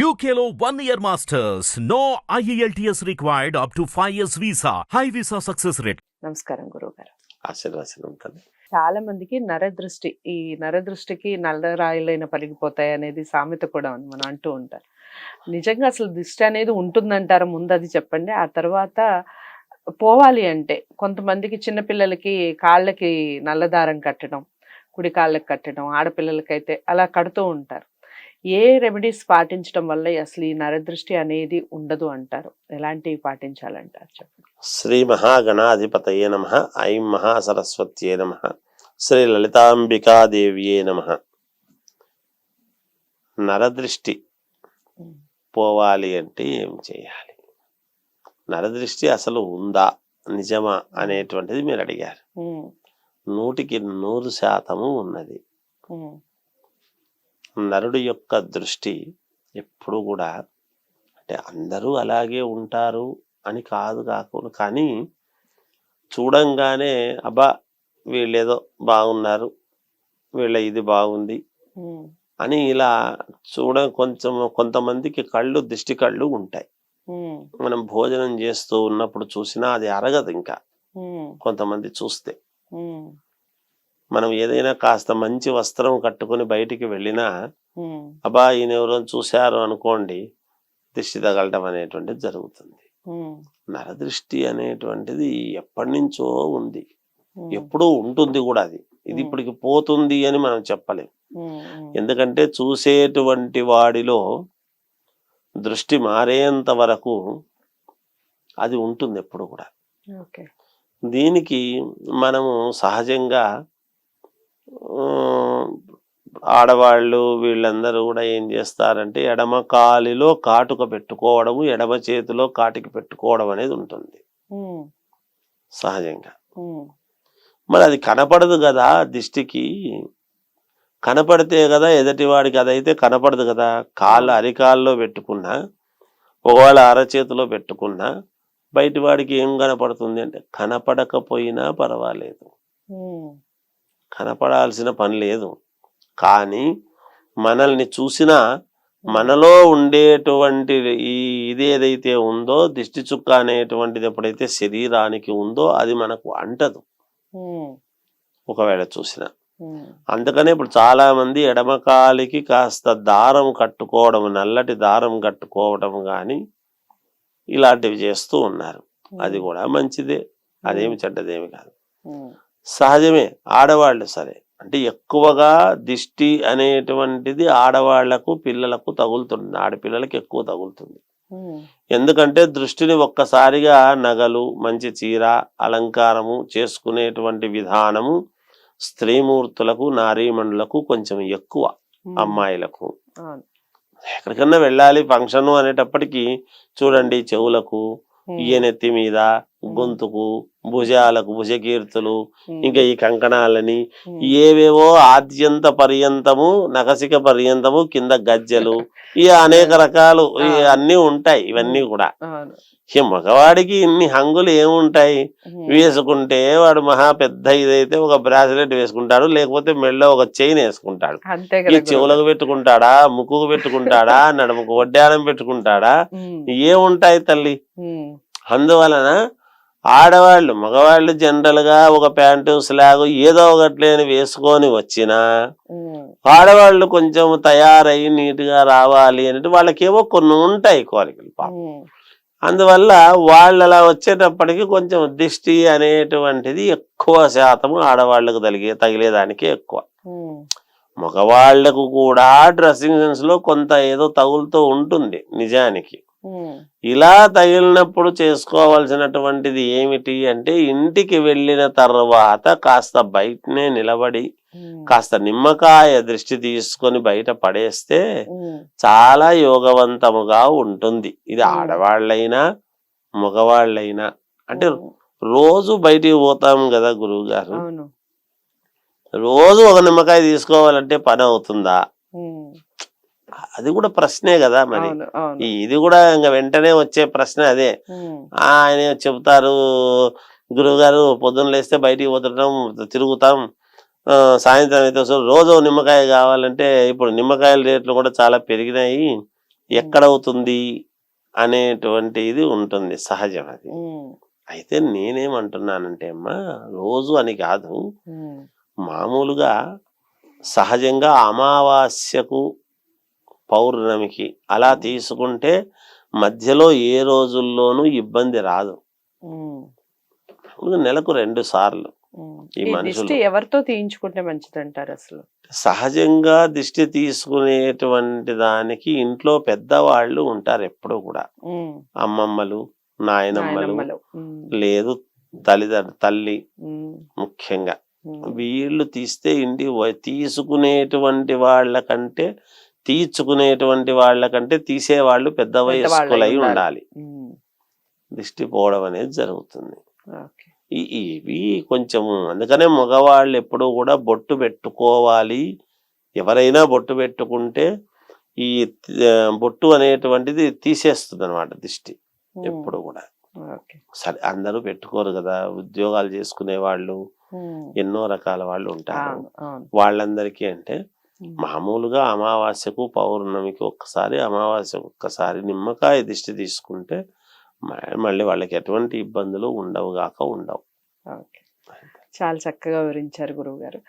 UKLO 1 year masters. No IELTS required up to 5 years visa. High visa success rate. నమస్కారం గురువు గారు. ఆశీర్వాదం తల్లి. చాలా మందికి నరదృష్టి, ఈ నరదృష్టికి నల్లరాయిలైన పరిగిపోతాయి అనేది సామెత కూడా ఉంది, మనం అంటూ ఉంటారు. నిజంగా అసలు దృష్టి అనేది ఉంటుందంటారా? ముందు అది చెప్పండి. ఆ తర్వాత పోవాలి అంటే కొంతమందికి చిన్నపిల్లలకి కాళ్ళకి నల్లదారం కట్టడం, కుడి కాళ్ళకి కట్టడం, ఆడపిల్లలకైతే అలా కడుతూ ఉంటారు. ఏ రెమెడీస్ పాటించడం వల్ల అసలు ఈ నరదృష్టి అనేది ఉండదు అంటారు? ఎలాంటివి పాటించాలంటారు చెప్పండి. శ్రీ మహాగణాధిపతయే నమః. ఐం మహాసరస్వత్యే నమః. శ్రీ లలితాంబికాదేవ్యే నమః. నరదృష్టి పోవాలి అంటే ఏం చేయాలి? నరదృష్టి అసలు ఉందా, నిజమా అనేటువంటిది మీరు అడిగారు. 100% ఉన్నది. నరుడి యొక్క దృష్టి ఎప్పుడు కూడా అంటే అందరూ అలాగే ఉంటారు అని కాకుండా, కానీ చూడంగానే అబ్బా వీళ్ళేదో బాగున్నారు, వీళ్ళ ఇది బాగుంది అని ఇలా కొంతమందికి దిష్టి కళ్ళు ఉంటాయి. మనం భోజనం చేస్తూ ఉన్నప్పుడు చూసినా అది అరగదు. ఇంకా కొంతమంది చూస్తే మనం ఏదైనా కాస్త మంచి వస్త్రం కట్టుకుని బయటికి వెళ్ళినా అబ్బా ఈయన ఎవరో చూశారు అనుకోండి, దృష్టి తగలటం అనేటువంటిది జరుగుతుంది. నరదృష్టి అనేటువంటిది ఎప్పటి నుంచో ఉంది, ఎప్పుడూ ఉంటుంది కూడా. ఇది ఇప్పటికి పోతుంది అని మనం చెప్పలేం. ఎందుకంటే చూసేటువంటి వాడిలో దృష్టి మారేంత వరకు అది ఉంటుంది ఎప్పుడు కూడా. దీనికి మనము సహజంగా ఆడవాళ్ళు వీళ్ళందరూ కూడా ఏం చేస్తారంటే ఎడమ కాలిలో కాటుక పెట్టుకోవడము, ఎడమ చేతిలో కాటికి పెట్టుకోవడం అనేది ఉంటుంది సహజంగా. మరి అది కనపడదు కదా దిష్టికి. కనపడితే కదా ఎదటివాడికి, అదైతే కనపడదు కదా. అరికాల్లో పెట్టుకున్నా, ఒకవేళ అరచేతిలో పెట్టుకున్నా బయటి వాడికి ఏం కనపడుతుంది అంటే కనపడకపోయినా పర్వాలేదు, కనపడాల్సిన పని లేదు. కానీ మనల్ని చూసినా మనలో ఉండేటువంటి ఇది ఏదైతే ఉందో, దిష్టి చుక్క అనేటువంటిది ఎప్పుడైతే శరీరానికి ఉందో అది మనకు అంటదు ఒకవేళ చూసినా. అందుకనే ఇప్పుడు చాలా మంది ఎడమకాలికి కాస్త దారం కట్టుకోవడం, నల్లటి దారం కట్టుకోవడం కానీ ఇలాంటివి చేస్తూ ఉన్నారు. అది కూడా మంచిదే, అదేమి చెడ్డదేమి కాదు, సహజమే. ఆడవాళ్ళు సరే అంటే ఎక్కువగా దిష్టి అనేటువంటిది ఆడవాళ్లకు, పిల్లలకు తగులుతుంది. ఆడపిల్లలకి ఎక్కువ తగులుతుంది. ఎందుకంటే దృష్టిని ఒక్కసారిగా నగలు, మంచి చీర, అలంకారము చేసుకునేటువంటి విధానము స్త్రీమూర్తులకు, నారీమణులకు కొంచెం ఎక్కువ. అమ్మాయిలకు ఎక్కడికన్నా వెళ్ళాలి ఫంక్షన్ అనేటప్పటికీ చూడండి, చెవులకు, ఈయనెత్తి మీద, గొంతుకు, భుజాలకు భుజకీర్తులు, ఇంకా ఈ కంకణాలని ఏవేవో ఆద్యంత పర్యంతము, నఖసిక పర్యంతము, కింద గజ్జలు, ఇక అనేక రకాలు అన్ని ఉంటాయి. ఇవన్నీ కూడా మగవాడికి ఇన్ని హంగులు ఏముంటాయి? వేసుకుంటే వాడు మహా పెద్ద ఇదైతే ఒక బ్రాస్లెట్ వేసుకుంటాడు, లేకపోతే మెడలో ఒక చైన్ వేసుకుంటాడు. ఈ చెవులకు పెట్టుకుంటాడా, ముక్కుకు పెట్టుకుంటాడా, నడుముకు వడ్డానం పెట్టుకుంటాడా, ఏముంటాయి తల్లి. అందువలన ఆడవాళ్ళు, మగవాళ్ళు జనరల్ గా ఒక ప్యాంటు, స్లాగ్ ఏదో ఒకట్లేని వేసుకొని వచ్చినా ఆడవాళ్ళు కొంచెం తయారై నీట్ గా రావాలి అంటే వాళ్ళకేమో కొన్ని ఉంటాయి కోరికలు పాపం. అందువల్ల వాళ్ళు అలా వచ్చేటప్పటికి కొంచెం దిష్టి అనేటువంటిది ఎక్కువ శాతము ఆడవాళ్లకు తగిలేదానికే ఎక్కువ. మగవాళ్లకు కూడా డ్రెస్సింగ్ సెన్స్ లో కొంత ఏదో తగులుతూ ఉంటుంది నిజానికి. ఇలా తగిలినప్పుడు చేసుకోవాల్సినటువంటిది ఏమిటి అంటే, ఇంటికి వెళ్ళిన తర్వాత కాస్త బయటనే నిలబడి కాస్త నిమ్మకాయ దృష్టి తీసుకొని బయట పడేస్తే చాలా యోగవంతముగా ఉంటుంది. ఇది ఆడవాళ్ళైనా మగవాళ్ళైనా. అంటే రోజు బయటికి పోతాం కదా గురువు గారు, రోజు ఒక నిమ్మకాయ తీసుకోవాలంటే పని అవుతుందా? అది కూడా ప్రశ్నే కదా. మరి ఇది కూడా ఇంకా వెంటనే వచ్చే ప్రశ్న అదే. ఆయన చెబుతారు, గురువు గారు పొద్దున్న లేస్తే బయటికి పోతుంటాం, తిరుగుతాం, సాయంత్రం అయితే రోజు నిమ్మకాయ కావాలంటే ఇప్పుడు నిమ్మకాయల రేట్లు కూడా చాలా పెరిగినాయి, ఎక్కడవుతుంది అనేటువంటి ఇది ఉంటుంది, సహజం అది. ఉమ్, అయితే నేనేమంటున్నానంటే అమ్మా, రోజు అని కాదు, ఉమ్, మామూలుగా సహజంగా అమావాస్యకు పౌర్ణమికి అలా తీసుకుంటే మధ్యలో ఏ రోజుల్లోనూ ఇబ్బంది రాదు. ఉమ్, నెలకు 2 సార్లు ఉమ్. ఈ ఈ మనుషులు దిష్టి ఎవరితో తీయించుకుంటే మంచిది అంటారు అసలు? సహజంగా దిష్టి తీసుకునేటువంటి దానికి ఇంట్లో పెద్దవాళ్ళు ఉంటారు ఎప్పుడు కూడా, ఉమ్, అమ్మమ్మలు, నాయనమ్మలు, నాయనమ్మలు. ఉమ్, లేదు తల్లి ఉమ్, ముఖ్యంగా. ఉమ్. వీళ్ళు తీస్తే తీసుకునేటువంటి వాళ్ళకంటే తీర్చుకునేటువంటి వాళ్ళకంటే తీసేవాళ్ళు పెద్ద వయస్కులై ఉండాలి. ఉమ్, దిష్టి పోవడం అనేది జరుగుతుంది. ఓకే. ఇవి కొంచెము, అందుకనే మగవాళ్ళు ఎప్పుడూ కూడా బొట్టు పెట్టుకోవాలి. ఎవరైనా బొట్టు పెట్టుకుంటే ఈ బొట్టు అనేటువంటిది తీసేస్తుంది అనమాట దిష్టి ఉమ్, ఎప్పుడు కూడా. ఓకే. సరే, అందరూ పెట్టుకోరు కదా, ఉద్యోగాలు చేసుకునే వాళ్ళు, ఉమ్, ఎన్నో రకాల వాళ్ళు ఉంటారు. అవును, అవును. వాళ్ళందరికీ అంటే ఉమ్, మామూలుగా అమావాస్యకు పౌర్ణమికి ఒక్కసారి, అమావాస్యకు ఒక్కసారి నిమ్మకాయ దిష్టి తీసుకుంటే మళ్ళీ వాళ్ళకి ఎటువంటి ఇబ్బందులు ఉండవు. ఓకే. చాలా చక్కగా వివరించారు గురువు గారు.